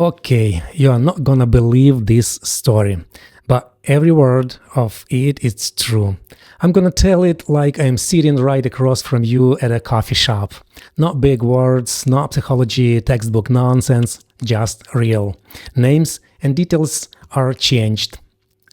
Okay, you are not gonna believe this story, but every word of it is true. I'm gonna tell it like I'm sitting right across from you at a coffee shop. Not big words, not psychology, textbook nonsense, just real. Names and details are changed.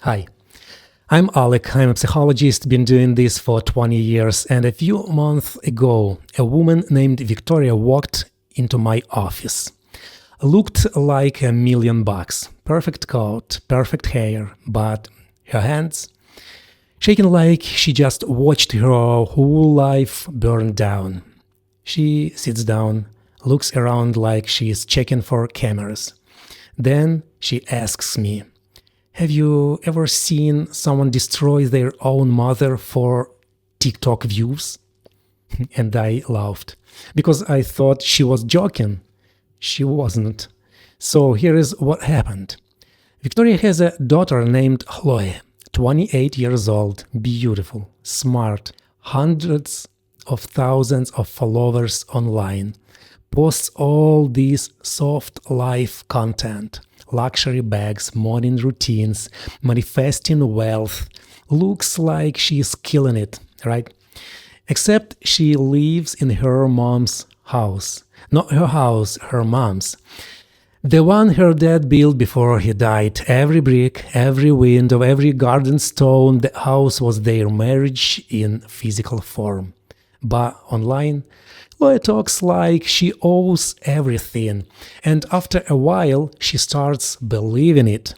Hi, I'm Alec. I'm a psychologist, been doing this for 20 years, and a few months ago, a woman named Victoria walked into my office. Looked like $1 million. Perfect coat, perfect hair, but her hands shaking like she just watched her whole life burn down. She sits down, looks around like she's checking for cameras. Then she asks me, have you ever seen someone destroy their own mother for TikTok views? And I laughed because I thought she was joking. She wasn't. So here is what happened. Victoria has a daughter named Chloe, 28 years old, beautiful, smart, hundreds of thousands of followers online, posts all this soft life content, luxury bags, morning routines, manifesting wealth, looks like she's killing it, right? Except she lives in her mom's house. Not her house, her mom's. The one her dad built before he died. Every brick, every window, every garden stone, the house was their marriage in physical form. But online, Chloe talks like she owes everything, and after a while she starts believing it.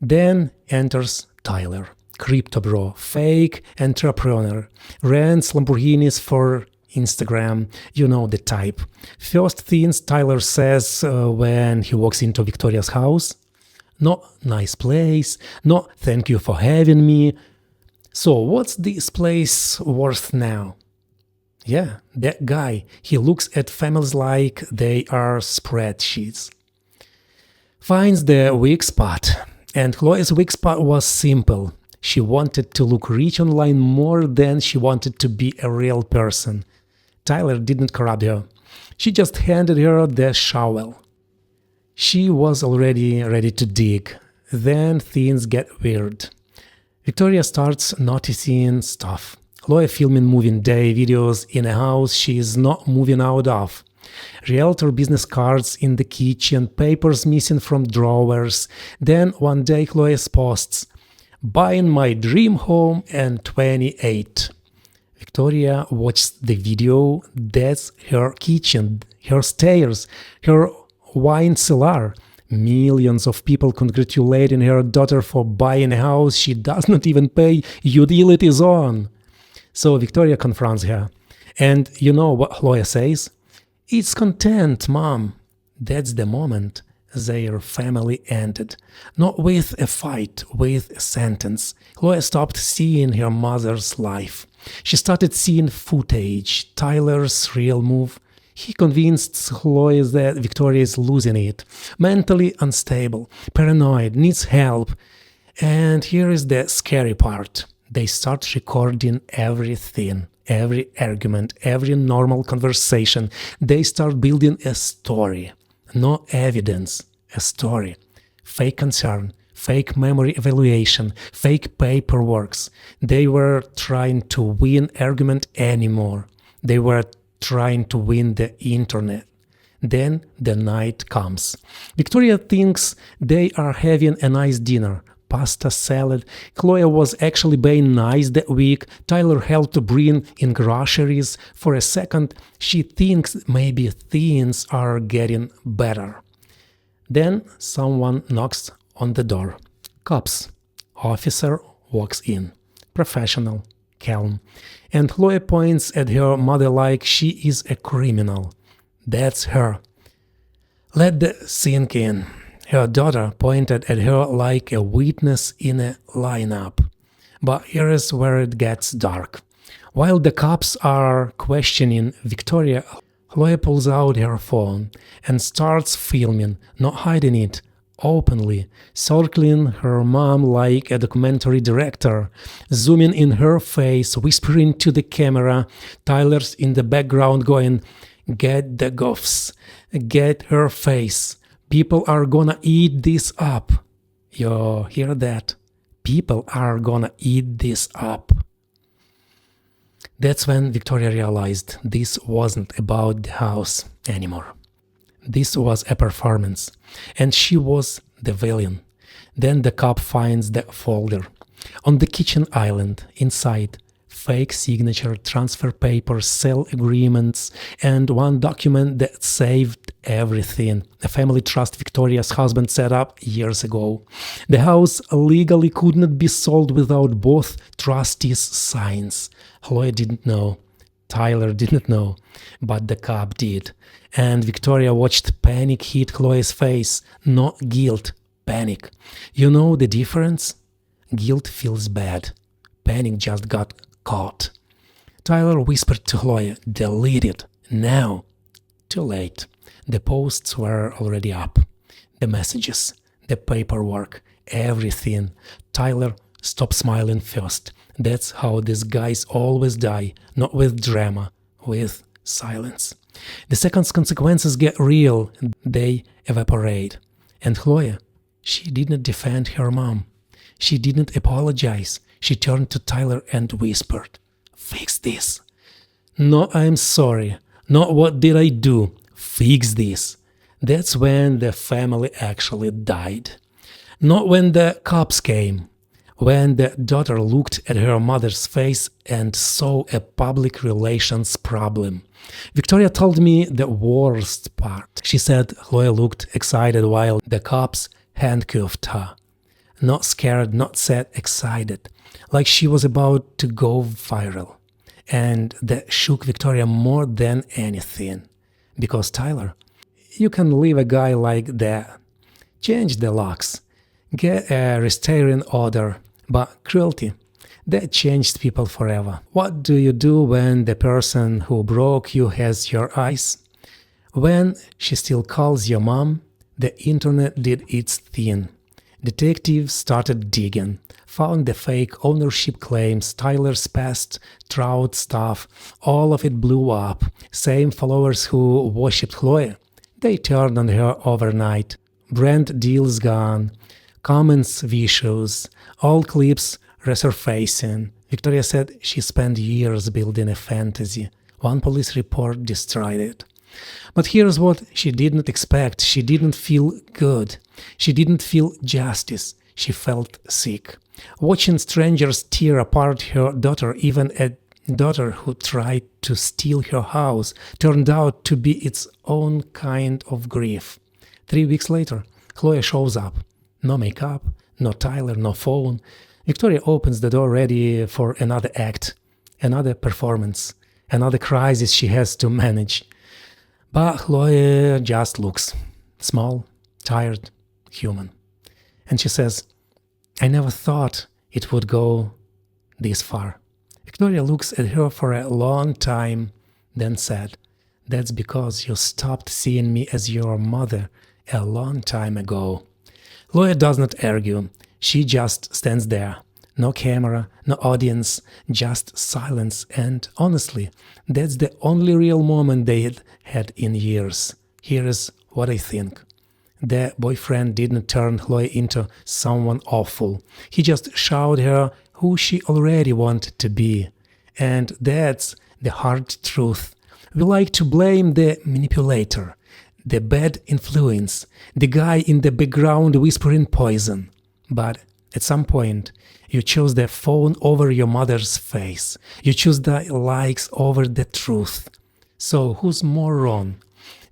Then enters Tyler, crypto bro, fake entrepreneur, rents Lamborghinis for Instagram, you know the type. First things Tyler says when he walks into Victoria's house, not nice place, not thank you for having me. So what's this place worth now? Yeah, that guy, he looks at families like they are spreadsheets. Finds the weak spot, and Chloe's weak spot was simple. She wanted to look rich online more than she wanted to be a real person. Tyler didn't corrupt her. She just handed her the shovel. She was already ready to dig. Then things get weird. Victoria starts noticing stuff. Chloe filming moving day videos in a house she is not moving out of. Realtor business cards in the kitchen, papers missing from drawers. Then one day Chloe posts, buying my dream home and 28. Victoria watched the video. That's her kitchen, her stairs, her wine cellar. Millions of people congratulating her daughter for buying a house she does not even pay utilities on. So Victoria confronts her. And you know what Chloe says? It's content, mom. That's the moment their family ended. Not with a fight, with a sentence. Chloe stopped seeing her mother's life. She started seeing footage, Tyler's real move. He convinced Chloe that Victoria is losing it, mentally unstable, paranoid, needs help. And here is the scary part. They start recording everything, every argument, every normal conversation. They start building a story. No evidence, a story. Fake concern, fake memory evaluation, fake paperwork. They were trying to win argument anymore. They were trying to win the internet. Then the night comes. Victoria thinks they are having a nice dinner. Pasta, salad. Chloe was actually being nice that week. Tyler helped to bring in groceries. For a second, she thinks maybe things are getting better. Then someone knocks on the door. Cops. Officer walks in. Professional, calm. And Chloe points at her mother like she is a criminal. That's her. Let that sink in. Her daughter pointed at her like a witness in a lineup. But here is where it gets dark. While the cops are questioning Victoria, Chloe pulls out her phone and starts filming, not hiding it, openly, circling her mom like a documentary director, zooming in her face, whispering to the camera. Tyler's in the background going, "Get the goofs, get her face, People are gonna eat this up. You hear that? People are gonna eat this up. That's when Victoria realized this wasn't about the house anymore. This was a performance, and she was the villain. Then the cop finds the folder. On the kitchen island, inside, fake signature, transfer papers, sale agreements, and one document that saved everything. A family trust Victoria's husband set up years ago. The house legally could not be sold without both trustees' signs. Chloe didn't know. Tyler didn't know, but the cop did. And Victoria watched panic hit Chloe's face. Not guilt, panic. You know the difference? Guilt feels bad. Panic just got caught. Tyler whispered to Chloe, "Delete it, now." Too late. The posts were already up. The messages, the paperwork, everything. Tyler stopped smiling first. That's how these guys always die, not with drama, with silence. The second consequences get real, they evaporate. And Chloe, she didn't defend her mom. She didn't apologize. She turned to Tyler and whispered, "Fix this." "No, I'm sorry. Not what did I do. Fix this." That's when the family actually died. Not when the cops came. When the daughter looked at her mother's face and saw a public relations problem. Victoria told me the worst part. She said Chloe looked excited while the cops handcuffed her. Not scared, not sad, excited. Like she was about to go viral. And that shook Victoria more than anything. Because Tyler, you can leave a guy like that. Change the locks. Get a restraining order. But cruelty, that changed people forever. What do you do when the person who broke you has your eyes? When she still calls your mom, the internet did its thing. Detectives started digging, found the fake ownership claims, Tyler's past Trout stuff, all of it blew up. Same followers who worshipped Chloe, they turned on her overnight. Brand deals gone, comments vicious, all clips resurfacing. Victoria said she spent years building a fantasy. One police report destroyed it. But here's what she didn't expect. She didn't feel good. She didn't feel justice. She felt sick. Watching strangers tear apart her daughter, even a daughter who tried to steal her house, turned out to be its own kind of grief. 3 weeks later, Chloe shows up. No makeup, no Tyler, no phone. Victoria opens the door ready for another act, another performance, another crisis she has to manage. But Chloe just looks small, tired, human. And she says, "I never thought it would go this far." Victoria looks at her for a long time, then said, "That's because you stopped seeing me as your mother a long time ago." Chloe does not argue. She just stands there. No camera, no audience, just silence. And honestly, that's the only real moment they had in years. Here is what I think. The boyfriend didn't turn Chloe into someone awful. He just showed her who she already wanted to be. And that's the hard truth. We like to blame the manipulator, the bad influence, the guy in the background whispering poison. But at some point, you choose the phone over your mother's face. You choose the likes over the truth. So who's more wrong?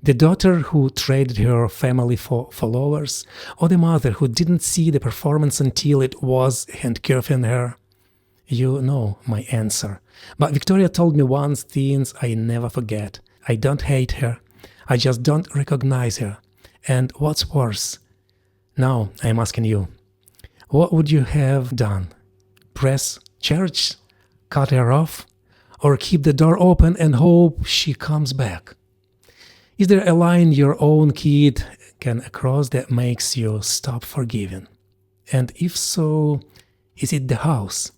The daughter who traded her family for followers, or the mother who didn't see the performance until it was handcuffing her? You know my answer. But Victoria told me once things I never forget. I don't hate her. I just don't recognize her. And what's worse? Now I'm asking you, what would you have done? Press charge? Cut her off? Or keep the door open and hope she comes back? Is there a line your own kid can cross that makes you stop forgiving? And if so, is it the house?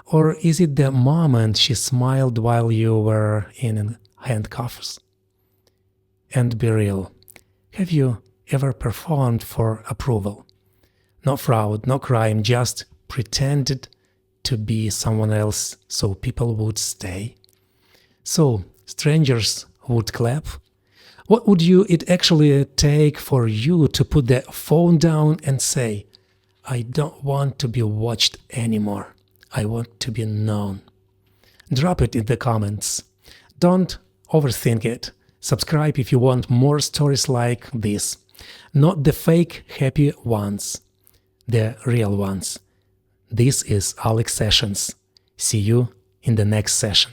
Or is it the moment she smiled while you were in handcuffs? And be real, have you ever performed for approval. No fraud, no crime, just pretended to be someone else so people would stay. So strangers would clap. What would it actually take for you to put the phone down and say, I don't want to be watched anymore. I want to be known. Drop it in the comments. Don't overthink it. Subscribe if you want more stories like this. Not the fake happy ones, the real ones. This is Alex Sessions. See you in the next session.